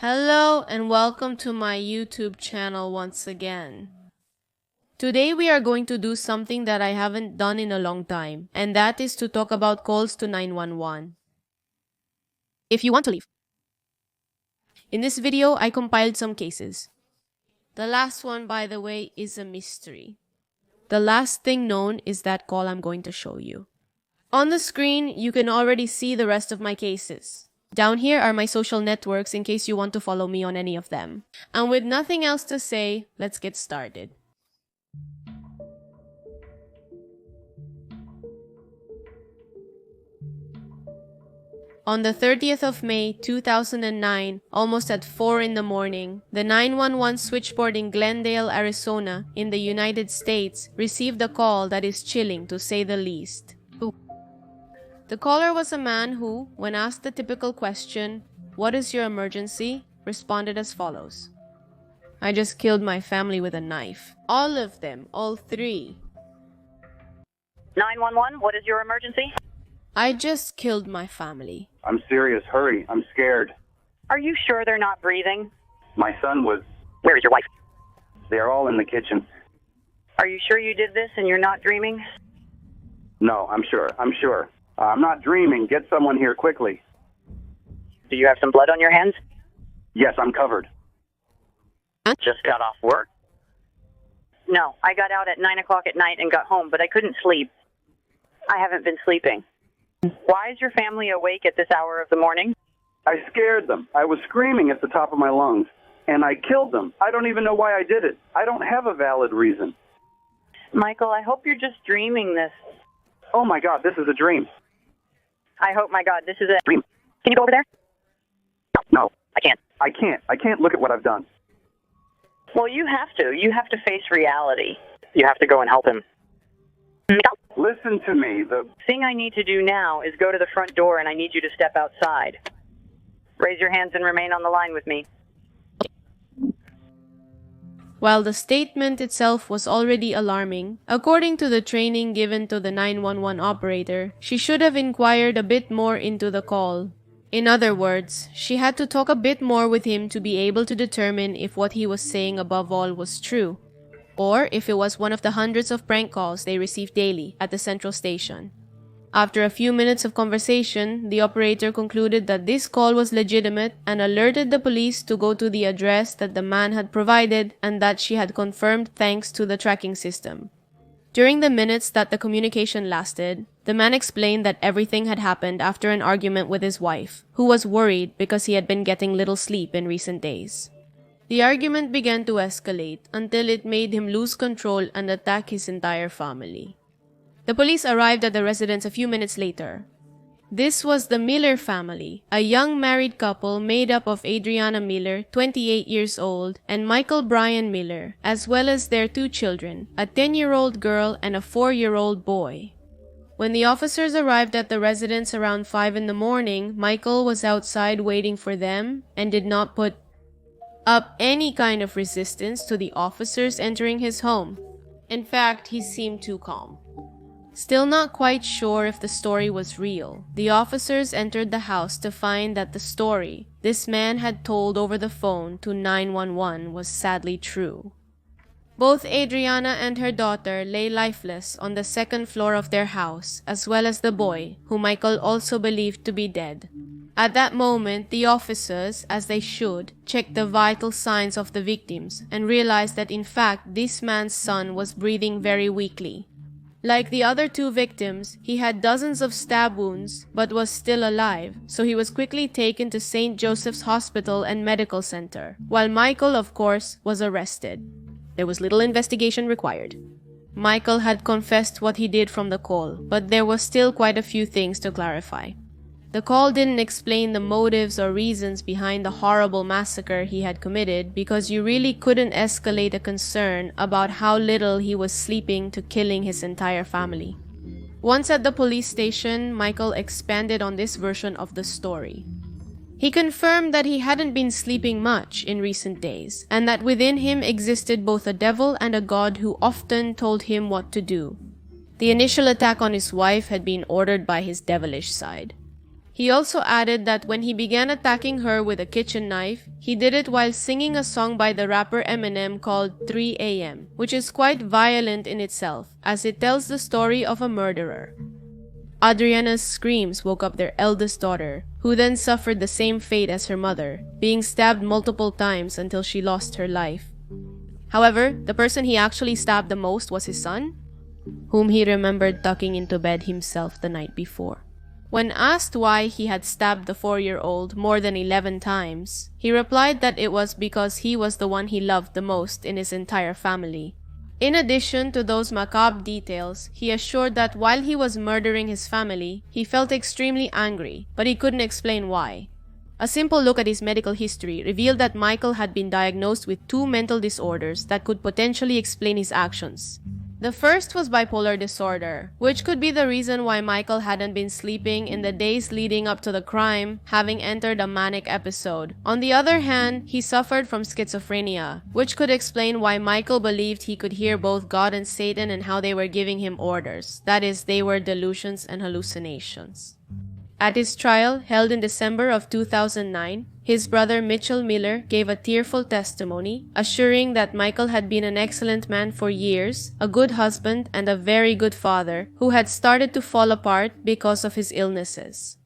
Hello and welcome to my YouTube channel once again. Today we are going to do something that I haven't done in a long time, and that is to talk about calls to 911. If you want to leave. In this video, I compiled some cases. The last one, by the way, is a mystery. The last thing known is that call I'm going to show you. On the screen, you can already see the rest of my cases. Down here are my social networks in case you want to follow me on any of them. And with nothing else to say, let's get started. On the 30th of May 2009, almost at 4 in the morning, the 911 switchboard in Glendale, Arizona, in the United States, received a call that is chilling to say the least. The caller was a man who, when asked the typical question, "What is your emergency?" responded as follows. "I just killed my family with a knife. All of them, all three." 911, what is your emergency? "I just killed my family." I'm serious. Hurry. I'm scared. Are you sure they're not breathing? My son was... Where is your wife? They're all in the kitchen. Are you sure you did this and you're not dreaming? No, I'm sure. I'm not dreaming. Get someone here quickly. Do you have some blood on your hands? Yes, I'm covered. Just got off work? No, I got out at 9 o'clock at night and got home, but I couldn't sleep. I haven't been sleeping. Why is your family awake at this hour of the morning? I scared them. I was screaming at the top of my lungs, and I killed them. I don't even know why I did it. I don't have a valid reason. Michael, I hope you're just dreaming this. Oh my God, this is a dream. I hope, my God, this is a dream. Can you go over there? No. I can't. I can't look at what I've done. Well, you have to. You have to face reality. You have to go and help him. Listen to me. The thing I need to do now is go to the front door, and I need you to step outside. Raise your hands and remain on the line with me. While the statement itself was already alarming, according to the training given to the 911 operator, she should have inquired a bit more into the call. In other words, she had to talk a bit more with him to be able to determine if what he was saying above all was true, or if it was one of the hundreds of prank calls they received daily at the central station. After a few minutes of conversation, the operator concluded that this call was legitimate and alerted the police to go to the address that the man had provided and that she had confirmed thanks to the tracking system. During the minutes that the communication lasted, the man explained that everything had happened after an argument with his wife, who was worried because he had been getting little sleep in recent days. The argument began to escalate until it made him lose control and attack his entire family. The police arrived at the residence a few minutes later. This was the Miller family, a young married couple made up of Adriana Miller, 28 years old, and Michael Brian Miller, as well as their two children, a 10-year-old girl and a 4-year-old boy. When the officers arrived at the residence around 5 in the morning, Michael was outside waiting for them and did not put up any kind of resistance to the officers entering his home. In fact, he seemed too calm. Still not quite sure if the story was real, the officers entered the house to find that the story this man had told over the phone to 911 was sadly true. Both Adriana and her daughter lay lifeless on the second floor of their house, as well as the boy, who Michael also believed to be dead. At that moment, the officers, as they should, checked the vital signs of the victims and realized that in fact this man's son was breathing very weakly. Like the other two victims, he had dozens of stab wounds, but was still alive, so he was quickly taken to St. Joseph's Hospital and Medical Center, while Michael, of course, was arrested. There was little investigation required. Michael had confessed what he did from the call, but there was still quite a few things to clarify. The call didn't explain the motives or reasons behind the horrible massacre he had committed because you really couldn't escalate a concern about how little he was sleeping to killing his entire family. Once at the police station, Michael expanded on this version of the story. He confirmed that he hadn't been sleeping much in recent days, and that within him existed both a devil and a god who often told him what to do. The initial attack on his wife had been ordered by his devilish side. He also added that when he began attacking her with a kitchen knife, he did it while singing a song by the rapper Eminem called 3 a.m., which is quite violent in itself, as it tells the story of a murderer. Adriana's screams woke up their eldest daughter, who then suffered the same fate as her mother, being stabbed multiple times until she lost her life. However, the person he actually stabbed the most was his son, whom he remembered tucking into bed himself the night before. When asked why he had stabbed the 4-year-old more than 11 times, he replied that it was because he was the one he loved the most in his entire family. In addition to those macabre details, he assured that while he was murdering his family, he felt extremely angry, but he couldn't explain why. A simple look at his medical history revealed that Michael had been diagnosed with 2 mental disorders that could potentially explain his actions. The first was bipolar disorder, which could be the reason why Michael hadn't been sleeping in the days leading up to the crime, having entered a manic episode. On the other hand, he suffered from schizophrenia, which could explain why Michael believed he could hear both God and Satan and how they were giving him orders. That is, they were delusions and hallucinations. At his trial, held in December of 2009, his brother Mitchell Miller gave a tearful testimony, assuring that Michael had been an excellent man for years, a good husband, and a very good father, who had started to fall apart because of his illnesses.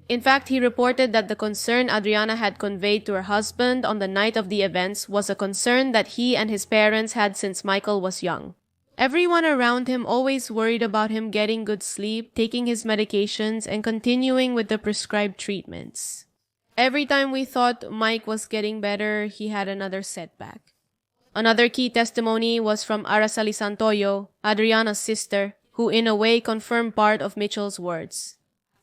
In fact, he reported that the concern Adriana had conveyed to her husband on the night of the events was a concern that he and his parents had since Michael was young. Everyone around him always worried about him getting good sleep, taking his medications, and continuing with the prescribed treatments. Every time we thought Mike was getting better, he had another setback. Another key testimony was from Araceli Santoyo, Adriana's sister, who in a way confirmed part of Mitchell's words.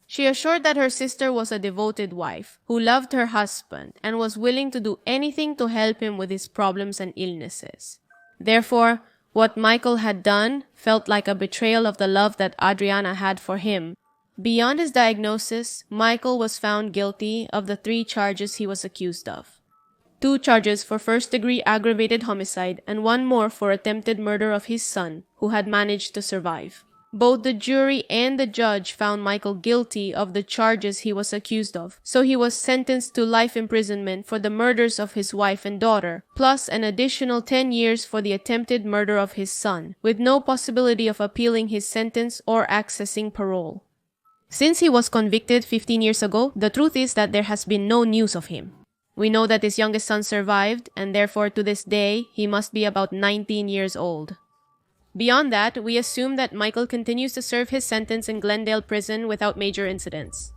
She assured that her sister was a devoted wife, who loved her husband, and was willing to do anything to help him with his problems and illnesses. Therefore, what Michael had done felt like a betrayal of the love that Adriana had for him. Beyond his diagnosis, Michael was found guilty of the 3 charges he was accused of. 2 charges for first-degree aggravated homicide and 1 more for attempted murder of his son, who had managed to survive. Both the jury and the judge found Michael guilty of the charges he was accused of, so he was sentenced to life imprisonment for the murders of his wife and daughter, plus an additional 10 years for the attempted murder of his son, with no possibility of appealing his sentence or accessing parole. Since he was convicted 15 years ago, the truth is that there has been no news of him. We know that his youngest son survived, and therefore to this day, he must be about 19 years old. Beyond that, we assume that Michael continues to serve his sentence in Glendale prison without major incidents.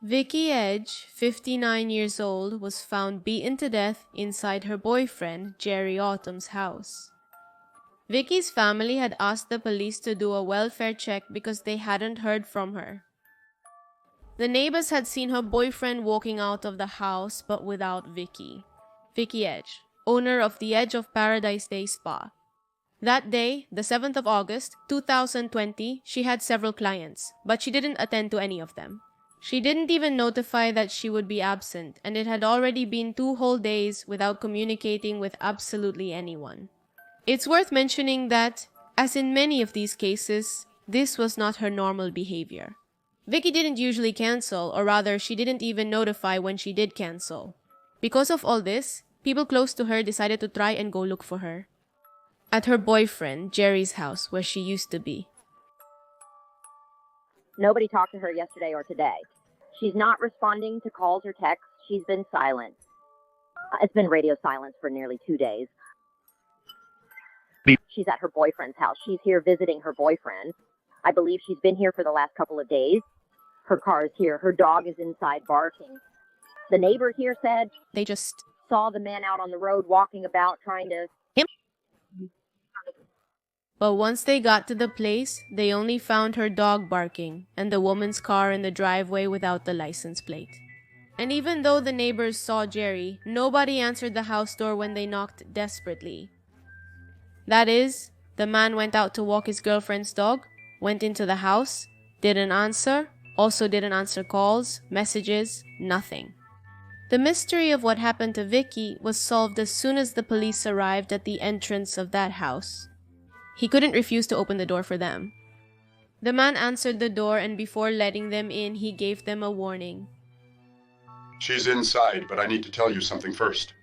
Vicky Edge, 59 years old, was found beaten to death inside her boyfriend, Jerry Autumn's house. Vicky's family had asked the police to do a welfare check because they hadn't heard from her. The neighbors had seen her boyfriend walking out of the house but without Vicky. Vicky Edge, owner of the Edge of Paradise Day Spa. That day, the 7th of August, 2020, she had several clients, but she didn't attend to any of them. She didn't even notify that she would be absent, and it had already been 2 whole days without communicating with absolutely anyone. It's worth mentioning that, as in many of these cases, this was not her normal behavior. Vicky didn't usually cancel, or rather, she didn't even notify when she did cancel. Because of all this, people close to her decided to try and go look for her. At her boyfriend, Jerry's house, where she used to be. Nobody talked to her yesterday or today. She's not responding to calls or texts. She's been silent. It's been radio silence for nearly 2 days. She's at her boyfriend's house. She's here visiting her boyfriend. I believe she's been here for the last couple of days. Her car is here. Her dog is inside barking. The neighbor here said They just saw the man out on the road walking about trying to... But once they got to the place, they only found her dog barking and the woman's car in the driveway without the license plate. And even though the neighbors saw Jerry, nobody answered the house door when they knocked desperately. That is, the man went out to walk his girlfriend's dog, went into the house, didn't answer, also didn't answer calls, messages, nothing. The mystery of what happened to Vicky was solved as soon as the police arrived at the entrance of that house. He couldn't refuse to open the door for them. The man answered the door, and before letting them in, he gave them a warning. She's inside, but I need to tell you something first.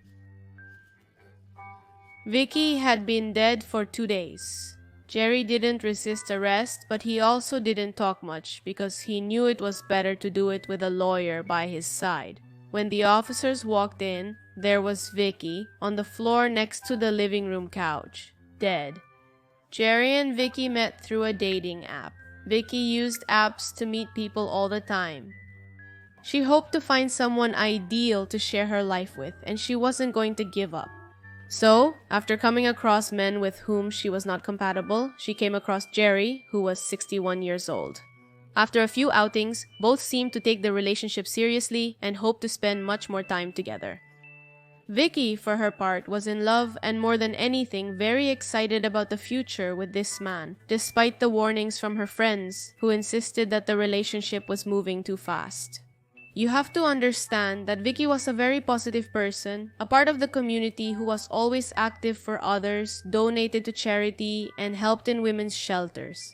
Vicky had been dead for 2 days. Jerry didn't resist arrest, but he also didn't talk much because he knew it was better to do it with a lawyer by his side. When the officers walked in, there was Vicky on the floor next to the living room couch, dead. Jerry and Vicky met through a dating app. Vicky used apps to meet people all the time. She hoped to find someone ideal to share her life with, and she wasn't going to give up. So, after coming across men with whom she was not compatible, she came across Jerry, who was 61 years old. After a few outings, both seemed to take the relationship seriously and hoped to spend much more time together. Vicky, for her part, was in love and more than anything very excited about the future with this man, despite the warnings from her friends who insisted that the relationship was moving too fast. You have to understand that Vicky was a very positive person, a part of the community who was always active for others, donated to charity, and helped in women's shelters.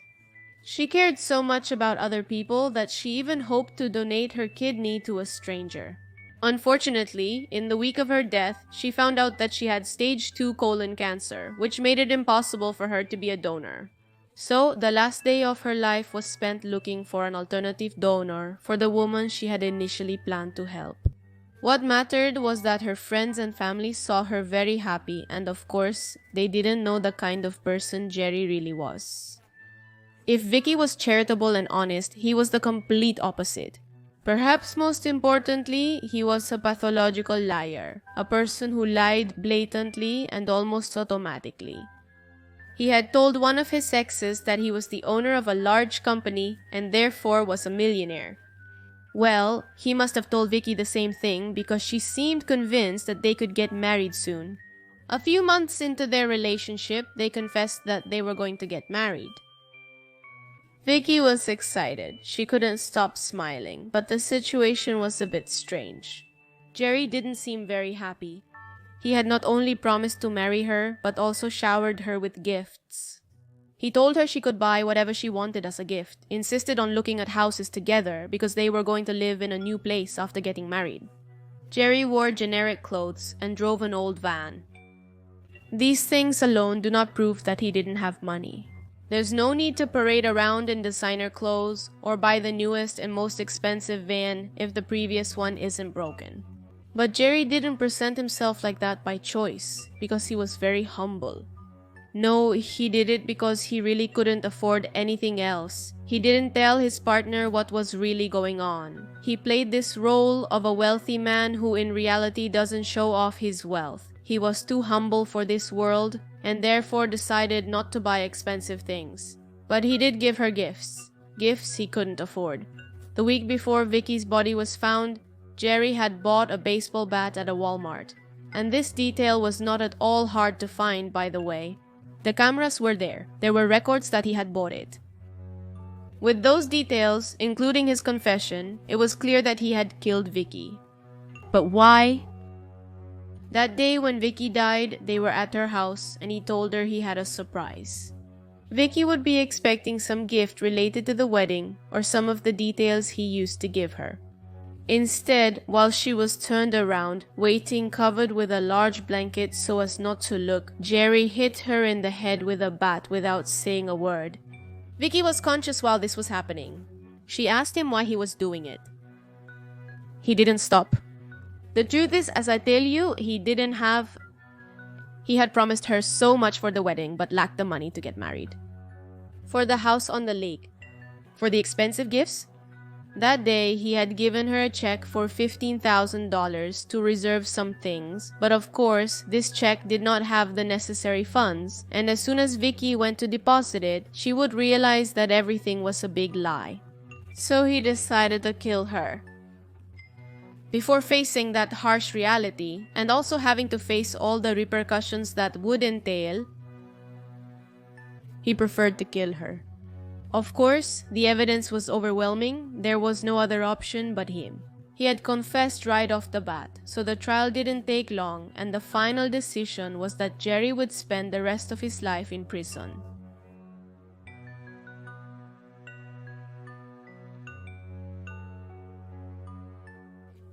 She cared so much about other people that she even hoped to donate her kidney to a stranger. Unfortunately, in the week of her death, she found out that she had stage 2 colon cancer, which made it impossible for her to be a donor. So, the last day of her life was spent looking for an alternative donor for the woman she had initially planned to help. What mattered was that her friends and family saw her very happy, and of course, they didn't know the kind of person Jerry really was. If Vicky was charitable and honest, he was the complete opposite. Perhaps most importantly, he was a pathological liar, a person who lied blatantly and almost automatically. He had told one of his exes that he was the owner of a large company and therefore was a millionaire. Well, he must have told Vicky the same thing because she seemed convinced that they could get married soon. A few months into their relationship, they confessed that they were going to get married. Vicky was excited. She couldn't stop smiling, but the situation was a bit strange. Jerry didn't seem very happy. He had not only promised to marry her, but also showered her with gifts. He told her she could buy whatever she wanted as a gift, insisted on looking at houses together because they were going to live in a new place after getting married. Jerry wore generic clothes and drove an old van. These things alone do not prove that he didn't have money. There's no need to parade around in designer clothes or buy the newest and most expensive van if the previous one isn't broken. But Jerry didn't present himself like that by choice, because he was very humble. No, he did it because he really couldn't afford anything else. He didn't tell his partner what was really going on. He played this role of a wealthy man who in reality doesn't show off his wealth. He was too humble for this world, and therefore decided not to buy expensive things. But he did give her gifts. Gifts he couldn't afford. The week before Vicky's body was found, Jerry had bought a baseball bat at a Walmart. And this detail was not at all hard to find, by the way. The cameras were there. There were records that he had bought it. With those details, including his confession, it was clear that he had killed Vicky. But why? That day when Vicky died, they were at her house and he told her he had a surprise. Vicky would be expecting some gift related to the wedding or some of the details he used to give her. Instead, while she was turned around, waiting covered with a large blanket so as not to look, Jerry hit her in the head with a bat without saying a word. Vicky was conscious while this was happening. She asked him why he was doing it. He didn't stop. The truth is, as I tell you, he had promised her so much for the wedding but lacked the money to get married. For the house on the lake. For the expensive gifts. That day, he had given her a check for $15,000 to reserve some things, but of course, this check did not have the necessary funds, and as soon as Vicky went to deposit it, she would realize that everything was a big lie. So he decided to kill her. Before facing that harsh reality, and also having to face all the repercussions that would entail, he preferred to kill her. Of course, the evidence was overwhelming. There was no other option but him. He had confessed right off the bat, so the trial didn't take long, and the final decision was that Jerry would spend the rest of his life in prison.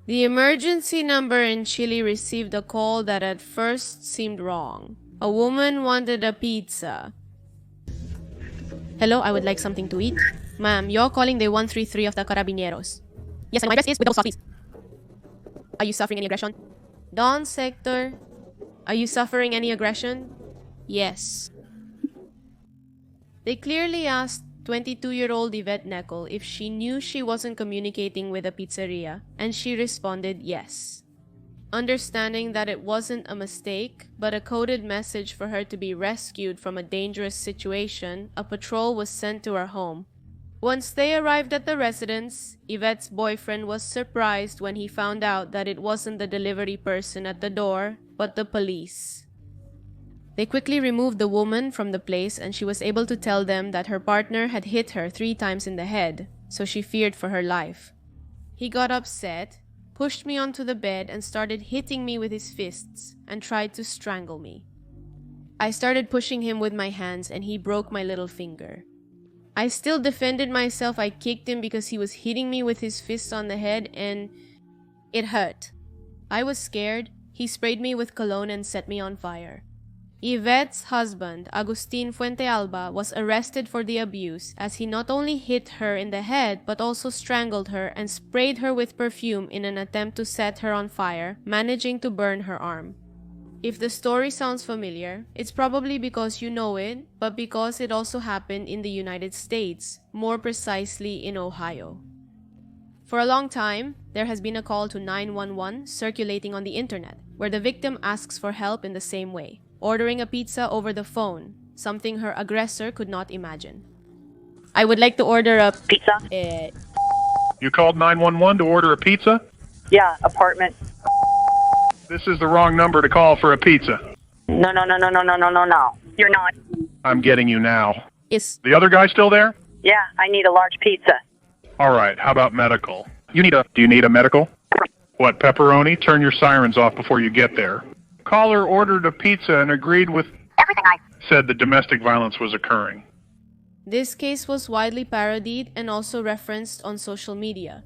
The emergency number in Chile received a call that at first seemed wrong. A woman wanted a pizza. Hello, I would like something to eat. Ma'am, you're calling the 133 of the Carabineros. Yes, and my address is with those softies. Are you suffering any aggression? Dawn Sector. Are you suffering any aggression? Yes. They clearly asked 22-year-old Yvette Neckel if she knew she wasn't communicating with a pizzeria, and she responded yes. Understanding that it wasn't a mistake, but a coded message for her to be rescued from a dangerous situation, a patrol was sent to her home. Once they arrived at the residence, Yvette's boyfriend was surprised when he found out that it wasn't the delivery person at the door, but the police. They quickly removed the woman from the place, and she was able to tell them that her partner had hit her 3 times in the head, so she feared for her life. He got upset, pushed me onto the bed, and started hitting me with his fists and tried to strangle me. I started pushing him with my hands, and he broke my little finger. I still defended myself. I kicked him because he was hitting me with his fists on the head, and it hurt. I was scared. He sprayed me with cologne and set me on fire. Yvette's husband, Agustin Fuentealba, was arrested for the abuse, as he not only hit her in the head but also strangled her and sprayed her with perfume in an attempt to set her on fire, managing to burn her arm. If the story sounds familiar, it's probably because you know it, but because it also happened in the United States, more precisely in Ohio. For a long time, there has been a call to 911 circulating on the internet, where the victim asks for help in the same way, ordering a pizza over the phone, something her aggressor could not imagine. I would like to order a Pizza? You called 911 to order a pizza? Yeah, apartment. This is the wrong number to call for a pizza. No. You're not. I'm getting you now. Is The other guy still there? Yeah, I need a large pizza. All right, how about medical? Do you need a medical? What, pepperoni? Turn your sirens off before you get there. Caller ordered a pizza and agreed with Everything I said the domestic violence was occurring. This case was widely parodied and also referenced on social media.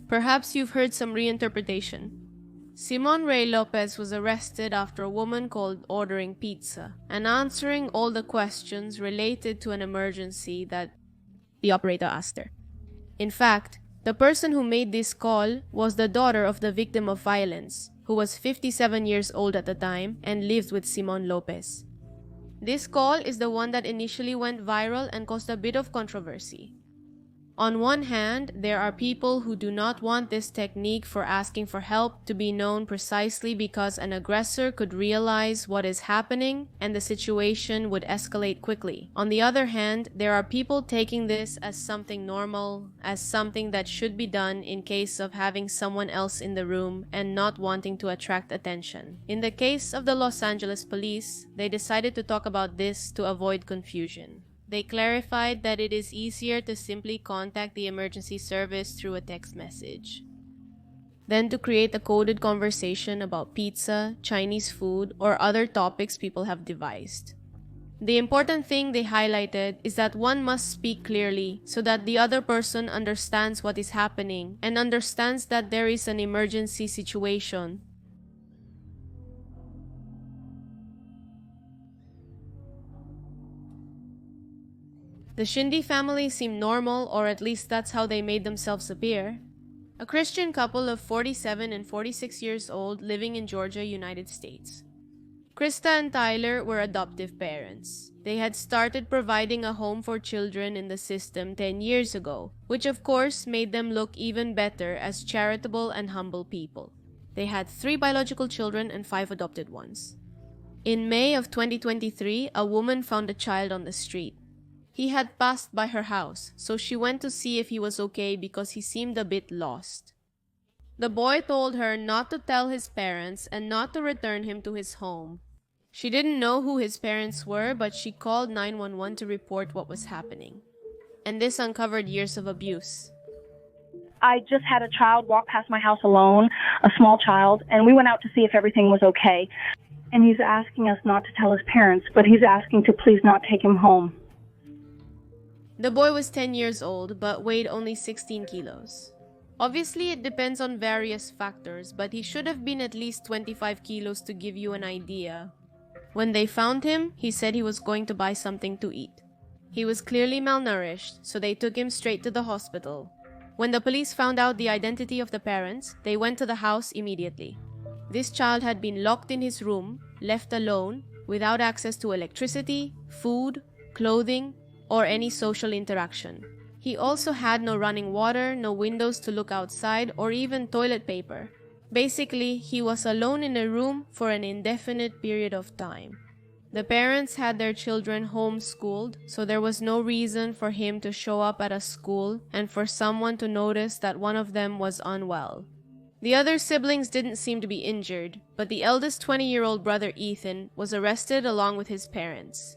Perhaps you've heard some reinterpretation. Simon Ray Lopez was arrested after a woman called ordering pizza and answering all the questions related to an emergency that the operator asked her. In fact, the person who made this call was the daughter of the victim of violence, who was 57 years old at the time and lived with Simon Lopez. This call is the one that initially went viral and caused a bit of controversy. On one hand, there are people who do not want this technique for asking for help to be known precisely because an aggressor could realize what is happening and the situation would escalate quickly. On the other hand, there are people taking this as something normal, as something that should be done in case of having someone else in the room and not wanting to attract attention. In the case of the Los Angeles police, they decided to talk about this to avoid confusion. They clarified that it is easier to simply contact the emergency service through a text message than to create a coded conversation about pizza, Chinese food, or other topics people have devised. The important thing they highlighted is that one must speak clearly so that the other person understands what is happening and understands that there is an emergency situation. The Shindy family seemed normal, or at least that's how they made themselves appear. A Christian couple of 47 and 46 years old living in Georgia, United States. Krista and Tyler were adoptive parents. They had started providing a home for children in the system 10 years ago, which of course made them look even better as charitable and humble people. They had 3 biological children and 5 adopted ones. In May of 2023, a woman found a child on the street. He had passed by her house, so she went to see if he was okay because he seemed a bit lost. The boy told her not to tell his parents and not to return him to his home. She didn't know who his parents were, but she called 911 to report what was happening. And this uncovered years of abuse. I just had a child walk past my house alone, a small child, and we went out to see if everything was okay. And he's asking us not to tell his parents, but he's asking to please not take him home. The boy was 10 years old, but weighed only 16 kilos. Obviously, it depends on various factors, but he should have been at least 25 kilos to give you an idea. When they found him, he said he was going to buy something to eat. He was clearly malnourished, so they took him straight to the hospital. When the police found out the identity of the parents, they went to the house immediately. This child had been locked in his room, left alone, without access to electricity, food, clothing, or any social interaction. He also had no running water, no windows to look outside, or even toilet paper. Basically, he was alone in a room for an indefinite period of time. The parents had their children homeschooled, so there was no reason for him to show up at a school and for someone to notice that one of them was unwell. The other siblings didn't seem to be injured, but the eldest 20-year-old brother Ethan was arrested along with his parents.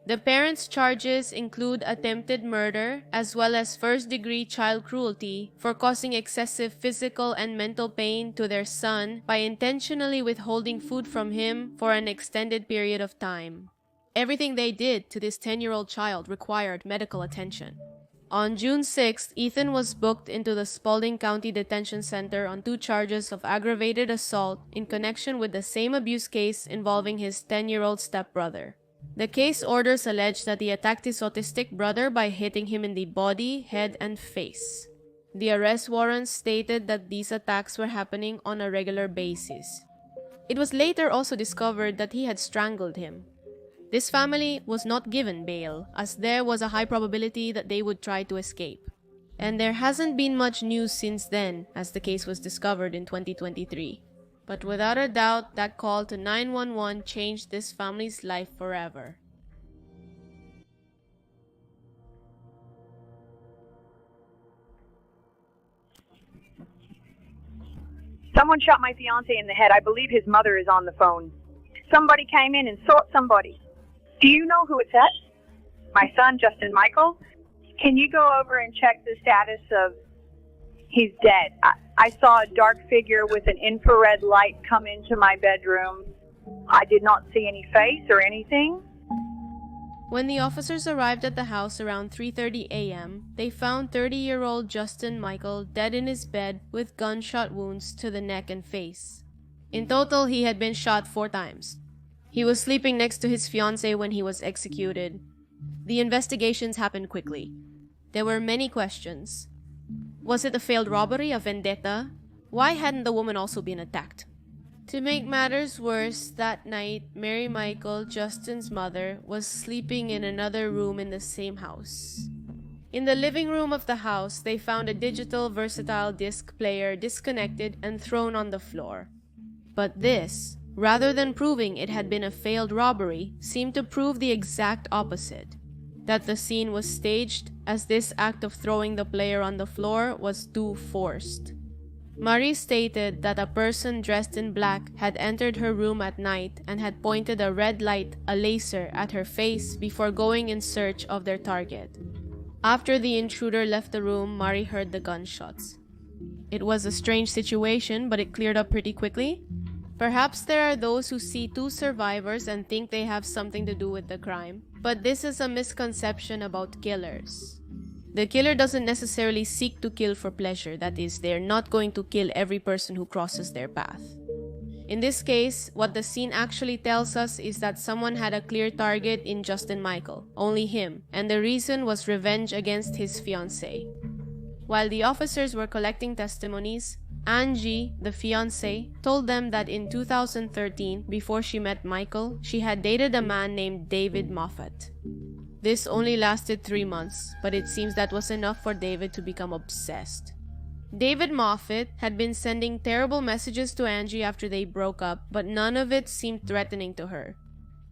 The parents' charges include attempted murder as well as first-degree child cruelty for causing excessive physical and mental pain to their son by intentionally withholding food from him for an extended period of time. Everything they did to this 10-year-old child required medical attention. On June 6th, Ethan was booked into the Spalding County Detention Center on 2 charges of aggravated assault in connection with the same abuse case involving his 10-year-old stepbrother. The case orders allege that he attacked his autistic brother by hitting him in the body, head, and face. The arrest warrants stated that these attacks were happening on a regular basis. It was later also discovered that he had strangled him. This family was not given bail, as there was a high probability that they would try to escape. And there hasn't been much news since then, as the case was discovered in 2023. But without a doubt, that call to 911 changed this family's life forever. Someone shot my fiance in the head. I believe his mother is on the phone. Somebody came in and sought somebody. Do you know who it's at? My son, Justin Michael. Can you go over and check the status of... He's dead. I saw a dark figure with an infrared light come into my bedroom. I did not see any face or anything. When the officers arrived at the house around 3:30 a.m., they found 30-year-old Justin Michael dead in his bed with gunshot wounds to the neck and face. In total, he had been shot 4 times. He was sleeping next to his fiancée when he was executed. The investigations happened quickly. There were many questions. Was it a failed robbery, a vendetta? Why hadn't the woman also been attacked? To make matters worse, that night, Mary Michael, Justin's mother, was sleeping in another room in the same house. In the living room of the house, they found a digital versatile disc player disconnected and thrown on the floor. But this, rather than proving it had been a failed robbery, seemed to prove the exact opposite. That the scene was staged, as this act of throwing the player on the floor was too forced. Marie stated that a person dressed in black had entered her room at night and had pointed a red light, a laser, at her face before going in search of their target. After the intruder left the room, Marie heard the gunshots. It was a strange situation, but it cleared up pretty quickly. Perhaps there are those who see 2 survivors and think they have something to do with the crime, but this is a misconception about killers. The killer doesn't necessarily seek to kill for pleasure, that is, they're not going to kill every person who crosses their path. In this case, what the scene actually tells us is that someone had a clear target in Justin Michael, only him, and the reason was revenge against his fiancée. While the officers were collecting testimonies, Angie, the fiancée, told them that in 2013, before she met Michael, she had dated a man named David Moffat. This only lasted 3 months, but it seems that was enough for David to become obsessed. David Moffat had been sending terrible messages to Angie after they broke up, but none of it seemed threatening to her.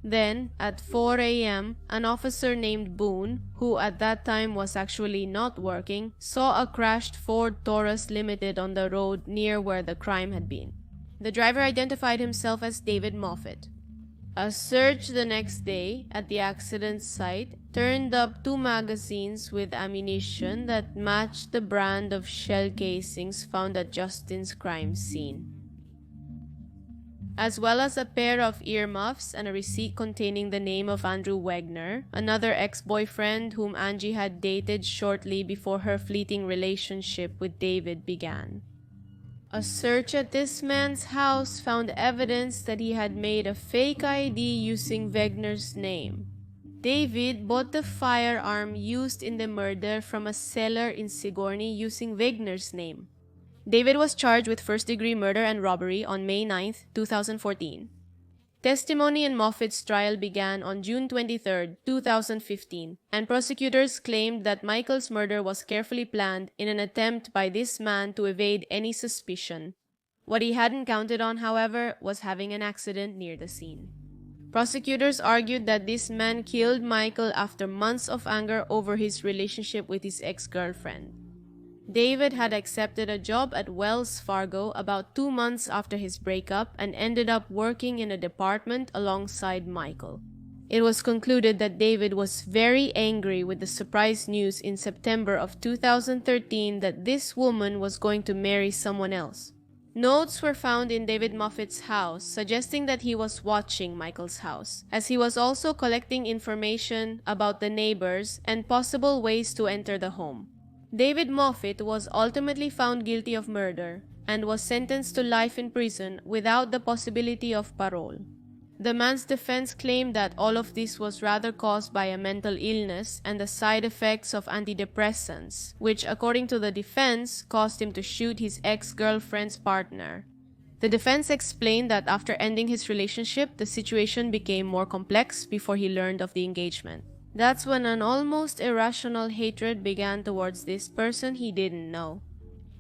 Then, at 4 a.m., an officer named Boone, who at that time was actually not working, saw a crashed Ford Taurus Limited on the road near where the crime had been. The driver identified himself as David Moffat. A search the next day at the accident site turned up 2 magazines with ammunition that matched the brand of shell casings found at Justin's crime scene. as well as a pair of earmuffs and a receipt containing the name of Andrew Wegner, another ex-boyfriend whom Angie had dated shortly before her fleeting relationship with David began. A search at this man's house found evidence that he had made a fake ID using Wegner's name. David bought the firearm used in the murder from a seller in Sigourney using Wegner's name. David was charged with first-degree murder and robbery on May 9, 2014. Testimony in Moffitt's trial began on June 23, 2015, and prosecutors claimed that Michael's murder was carefully planned in an attempt by this man to evade any suspicion. What he hadn't counted on, however, was having an accident near the scene. Prosecutors argued that this man killed Michael after months of anger over his relationship with his ex-girlfriend. David had accepted a job at Wells Fargo about 2 months after his breakup and ended up working in a department alongside Michael. It was concluded that David was very angry with the surprise news in September of 2013 that this woman was going to marry someone else. Notes were found in David Moffitt's house suggesting that he was watching Michael's house, as he was also collecting information about the neighbors and possible ways to enter the home. David Moffitt was ultimately found guilty of murder and was sentenced to life in prison without the possibility of parole. The man's defense claimed that all of this was rather caused by a mental illness and the side effects of antidepressants, which, according to the defense, caused him to shoot his ex-girlfriend's partner. The defense explained that after ending his relationship, the situation became more complex before he learned of the engagement. That's when an almost irrational hatred began towards this person he didn't know.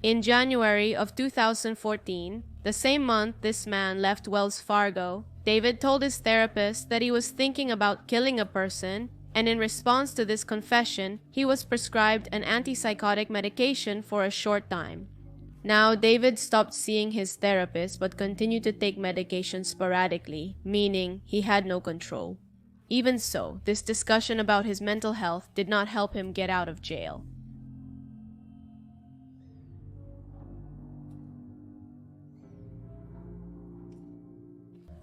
In January of 2014, the same month this man left Wells Fargo, David told his therapist that he was thinking about killing a person, and in response to this confession, he was prescribed an antipsychotic medication for a short time. Now, David stopped seeing his therapist but continued to take medication sporadically, meaning he had no control. Even so, this discussion about his mental health did not help him get out of jail.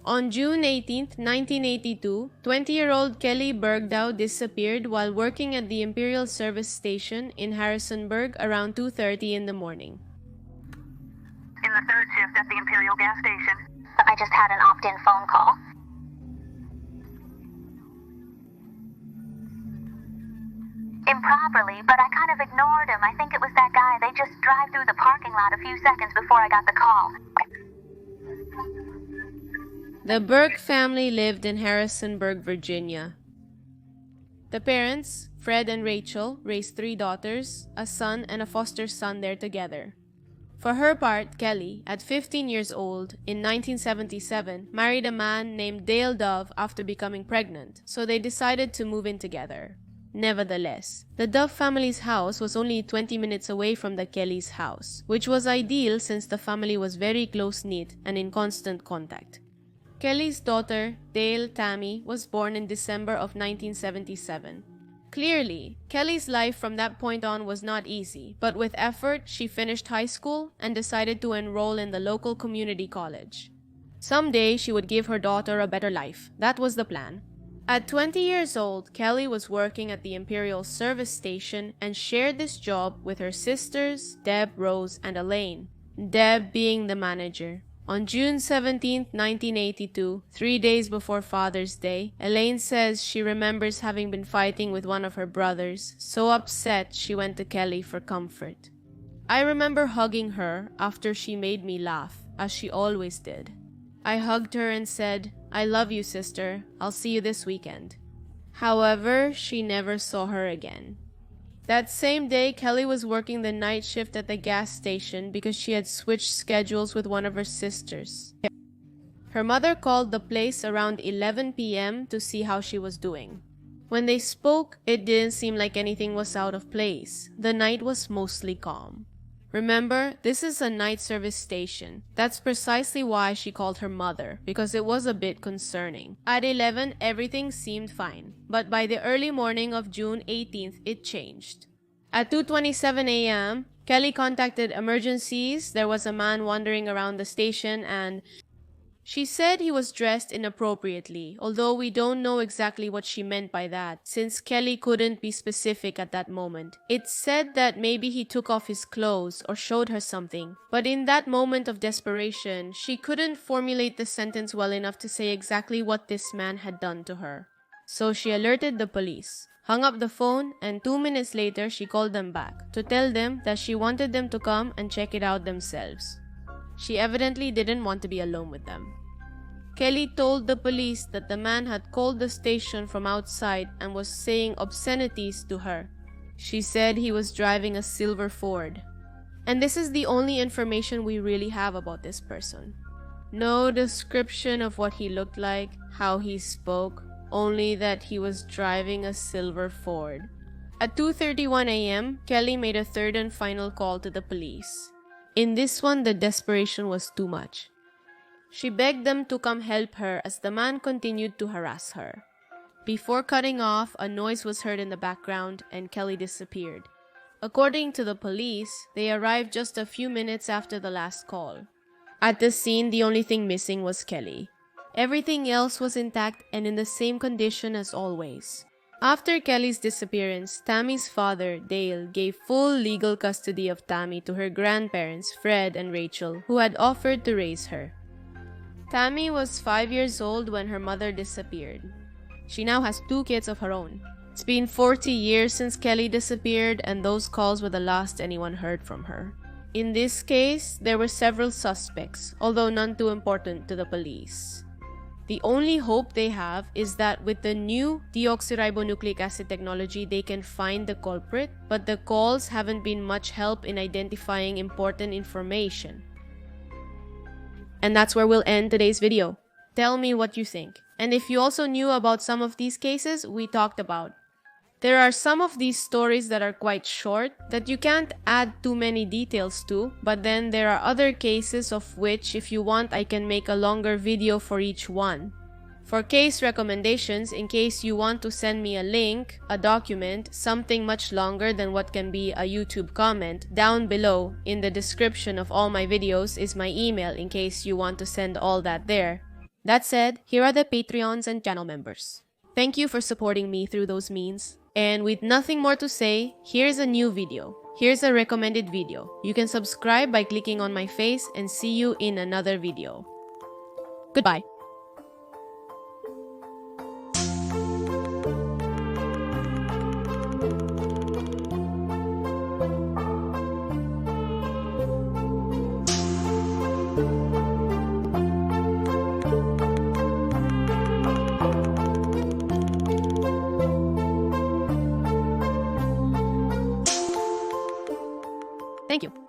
On June 18, 1982, 20-year-old Kelly Bergdau disappeared while working at the Imperial Service Station in Harrisonburg around 2:30 in the morning. In the third shift at the Imperial gas station. I just had an opt-in phone call. Improperly, but I kind of ignored him. I think it was that guy. They just drive through the parking lot a few seconds before I got the call. The Berg family lived in Harrisonburg, Virginia. The parents, Fred and Rachel, raised 3 daughters, a son, and a foster son there together. For her part, Kelly, at 15 years old, in 1977, married a man named Dale Dove after becoming pregnant, so they decided to move in together. Nevertheless, the Dove family's house was only 20 minutes away from the Kellys' house, which was ideal since the family was very close-knit and in constant contact. Kelly's daughter, Dale Tammy, was born in December of 1977. Clearly, Kelly's life from that point on was not easy, but with effort, she finished high school and decided to enroll in the local community college. Someday, she would give her daughter a better life. That was the plan. At 20 years old, Kelly was working at the Imperial Service Station and shared this job with her sisters, Deb, Rose, and Elaine, Deb being the manager. On June 17, 1982, 3 days before Father's Day, Elaine says she remembers having been fighting with one of her brothers, so upset she went to Kelly for comfort. I remember hugging her after she made me laugh, as she always did. I hugged her and said, "I love you, sister. I'll see you this weekend." However, she never saw her again. That same day, Kelly was working the night shift at the gas station because she had switched schedules with one of her sisters. Her mother called the place around 11 p.m. to see how she was doing. When they spoke, it didn't seem like anything was out of place. The night was mostly calm. Remember, this is a night service station. That's precisely why she called her mother, because it was a bit concerning. At 11, everything seemed fine, but by the early morning of June 18th, it changed. At 2:27 a.m., Kelly contacted emergencies. There was a man wandering around the station and She said he was dressed inappropriately, although we don't know exactly what she meant by that, since Kelly couldn't be specific at that moment. It said that maybe he took off his clothes or showed her something, but in that moment of desperation, she couldn't formulate the sentence well enough to say exactly what this man had done to her. So she alerted the police, hung up the phone, and 2 minutes later she called them back to tell them that she wanted them to come and check it out themselves. She evidently didn't want to be alone with them. Kelly told the police that the man had called the station from outside and was saying obscenities to her. She said he was driving a silver Ford. And this is the only information we really have about this person. No description of what he looked like, how he spoke, only that he was driving a silver Ford. At 2:31 a.m., Kelly made a third and final call to the police. In this one, the desperation was too much. She begged them to come help her as the man continued to harass her. Before cutting off, a noise was heard in the background and Kelly disappeared. According to the police, they arrived just a few minutes after the last call. At the scene, the only thing missing was Kelly. Everything else was intact and in the same condition as always. After Kelly's disappearance, Tammy's father, Dale, gave full legal custody of Tammy to her grandparents, Fred and Rachel, who had offered to raise her. Tammy was 5 years old when her mother disappeared. She now has 2 kids of her own. It's been 40 years since Kelly disappeared, and those calls were the last anyone heard from her. In this case, there were several suspects, although none too important to the police. The only hope they have is that with the new deoxyribonucleic acid technology, they can find the culprit, but the calls haven't been much help in identifying important information. And that's where we'll end today's video. Tell me what you think. And if you also knew about some of these cases we talked about. There are some of these stories that are quite short, that you can't add too many details to, but then there are other cases of which, if you want, I can make a longer video for each one. For case recommendations, in case you want to send me a link, a document, something much longer than what can be a YouTube comment, down below in the description of all my videos is my email in case you want to send all that there. That said, here are the Patreons and channel members. Thank you for supporting me through those means. And with nothing more to say, here's a new video. Here's a recommended video. You can subscribe by clicking on my face and see you in another video. Goodbye. Thank you.